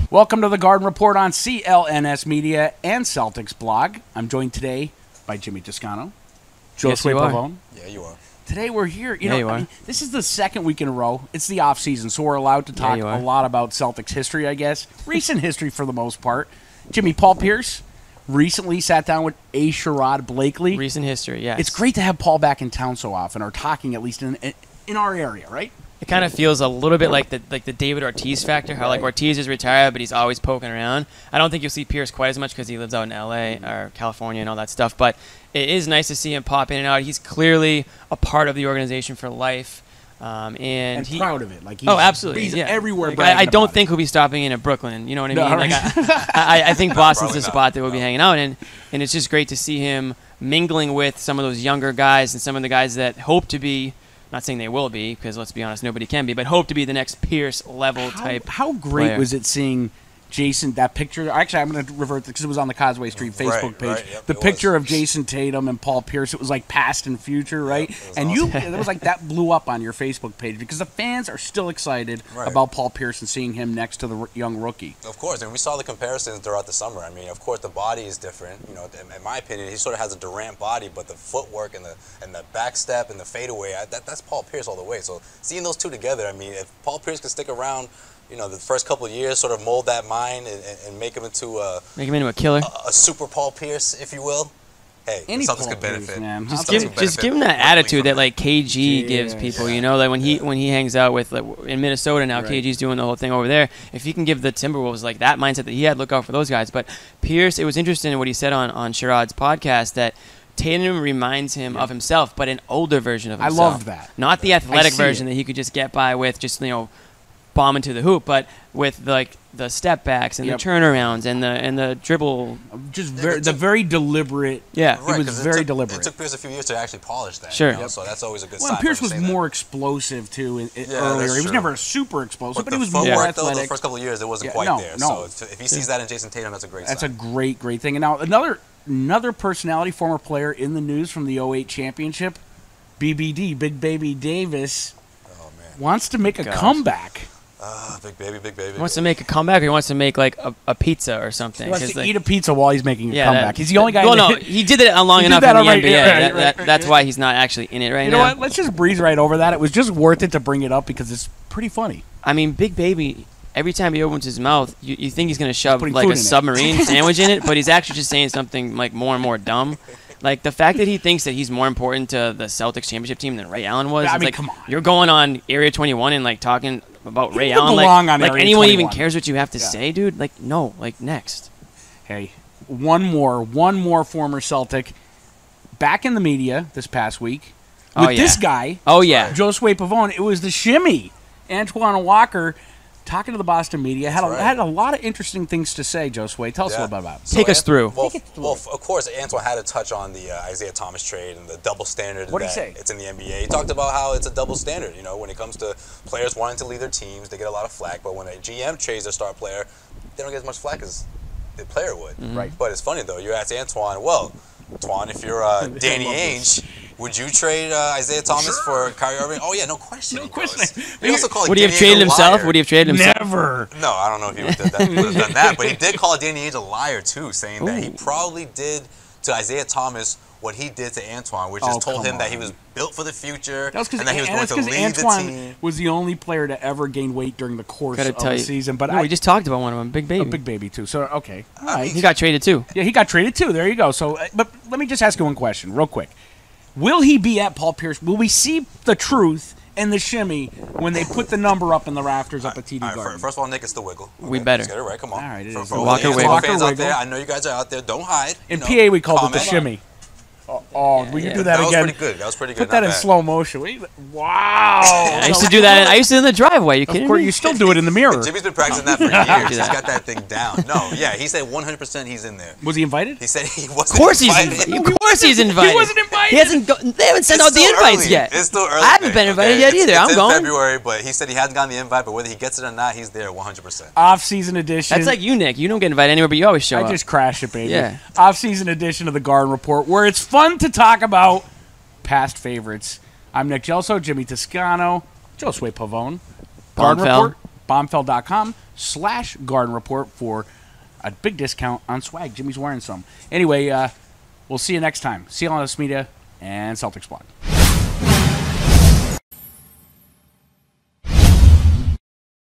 Welcome to the Garden Report on CLNS Media and Celtics blog. I'm joined today by Jimmy Toscano, Josue Pavon. Yeah, you are. Today we're here. I mean, this is the second week in a row. It's the off season, so we're allowed to talk a lot about Celtics history, I guess. Recent history for the most part. Jimmy, Paul Pierce recently sat down with Sherrod Blakely. Recent history, yes. It's great to have Paul back in town so often, or talking at least in our area, right? It kind of feels a little bit like the David Ortiz factor, how like Ortiz is retired, but he's always poking around. I don't think you'll see Pierce quite as much because he lives out in L.A. or California and all that stuff, but it is nice to see him pop in and out. He's clearly a part of the organization for life. And he's proud of it. Like absolutely. He's yeah. everywhere. Like, I don't think he'll be stopping in Brooklyn. You know what I mean? No, like, I think Boston's the spot that we'll be hanging out in, and it's just great to see him mingling with some of those younger guys and some of the guys that hope to be. Not saying they will be, because let's be honest, nobody can be, but hope to be the next Pierce level type. How great player. was it seeing Jason, that picture? Actually, I'm going to revert because it was on the Causeway Street Facebook page. Yep, the picture of Jason Tatum and Paul Pierce, it was like past and future, right? Yep, and awesome. it was like that blew up on your Facebook page because the fans are still excited about Paul Pierce and seeing him next to the young rookie. Of course, and we saw the comparisons throughout the summer. I mean, of course, the body is different. You know, in my opinion, he sort of has a Durant body, but the footwork and the back step and the fadeaway, that's Paul Pierce all the way. So seeing those two together, I mean, if Paul Pierce could stick around, you know, the first couple of years, sort of mold that mind and make him into a killer, a super Paul Pierce, if you will. Hey, something could benefit. Man. Just give him that attitude that like KG gives people. You know, like when he hangs out with in Minnesota now, KG's doing the whole thing over there. If he can give the Timberwolves like that mindset that he had, look out for those guys. But Pierce, it was interesting what he said on Sherrod's podcast that Tatum reminds him of himself, but an older version of himself. I loved that. Not the athletic version that he could just get by with, just bombing to the hoop, but with like the step backs and the turnarounds and the dribble, just very deliberate. Yeah, it was very deliberate. It took Pierce a few years to actually polish that. Sure, you know? So that's always a good sign. Well, Pierce was more explosive too earlier. He was never super explosive, but he was more athletic. Though, the first couple of years, it wasn't quite there. No. So if he sees that in Jason Tatum, that's a great sign. That's a great thing. And now another personality, former player in the news from the 2008 championship, BBD, Big Baby Davis, wants to make a comeback. Big baby. He wants to make a comeback, or he wants to make like a pizza or something. He wants to eat a pizza while he's making a comeback. He's the only guy. Well, no, he did it long enough in the NBA. That's why he's not actually in it right now. You know what? Let's just breeze right over that. It was just worth it to bring it up because it's pretty funny. I mean, Big Baby, every time he opens his mouth, you think he's going to shove like a submarine sandwich in it, but he's actually just saying something like more and more dumb. Like, the fact that he thinks that he's more important to the Celtics championship team than Ray Allen was. I mean, like, come on. You're going on Area 21 and, like, talking about Ray Allen. Like anyone 21. even cares what you have to say, dude? Like, no. Like, next. Hey, one more former Celtic back in the media this past week with this guy. Oh, yeah. Josue Pavon. It was the shimmy. Antoine Walker talking to the Boston media, had a lot of interesting things to say. Josue, tell us a little bit about it. Take us through. Well, of course, Antoine had to touch on the Isaiah Thomas trade and the double standard. What did he say? It's in the NBA. He talked about how it's a double standard. You know, when it comes to players wanting to leave their teams, they get a lot of flack. But when a GM trades their star player, they don't get as much flack as the player would. Right. But it's funny though. You ask Antoine, well, Antoine, if you're Danny Ainge, would you trade Isaiah Thomas for Kyrie Irving? Oh yeah, no question. No question. He also called Would he have traded himself? Would he have traded himself? Never. No, I don't know if he would have done that, but he did call Danny Ainge a liar too, saying that he probably did to Isaiah Thomas what he did to Antoine, which is told him that he was built for the future and that he was going to lead the team. Was the only player to ever gain weight during the course of the season. But we just talked about one of them, Big Baby. Big Baby too. So okay, he got traded too. Yeah, he got traded too. There you go. So, but let me just ask you one question, real quick. Will he be at Paul Pierce? Will we see the truth and the shimmy when they put the number up in the rafters up at TD Garden? First of all, Nick, it's the wiggle. Okay, we better. let's get it right. Come on. All right, it is. Walker wiggle. Fans out there, I know you guys are out there. Don't hide. In PA, we called it the shimmy. Will you do that again? That was pretty good. That was pretty good. Put that in slow motion. Wow. I used to do that. I used to do it in the driveway. You kidding me? Of course, you still do it in the mirror. Jimmy's been practicing that for years. He's got that thing down. No, yeah, he said 100% he's in there. Was he invited? He said he wasn't. Of course he's invited. Of course he's invited. He wasn't invited. He hasn't. They haven't sent out the invites yet. It's still early. I haven't been invited yet either. I'm going. It's in February, but he said he hasn't gotten the invite. But whether he gets it or not, he's there 100%. Off-season edition. That's like you, Nick. You don't get invited anywhere, but you always show up. I just crash it, baby. Yeah. Off-season edition of the Garden Report, where it's fun to talk about past favorites. I'm Nick Gelso, Jimmy Toscano, Josue Pavon. Garden Report. bombfell.com/Garden Report for a big discount on swag. Jimmy's wearing some. Anyway, we'll see you next time. CLNS Media and Celtics Blog.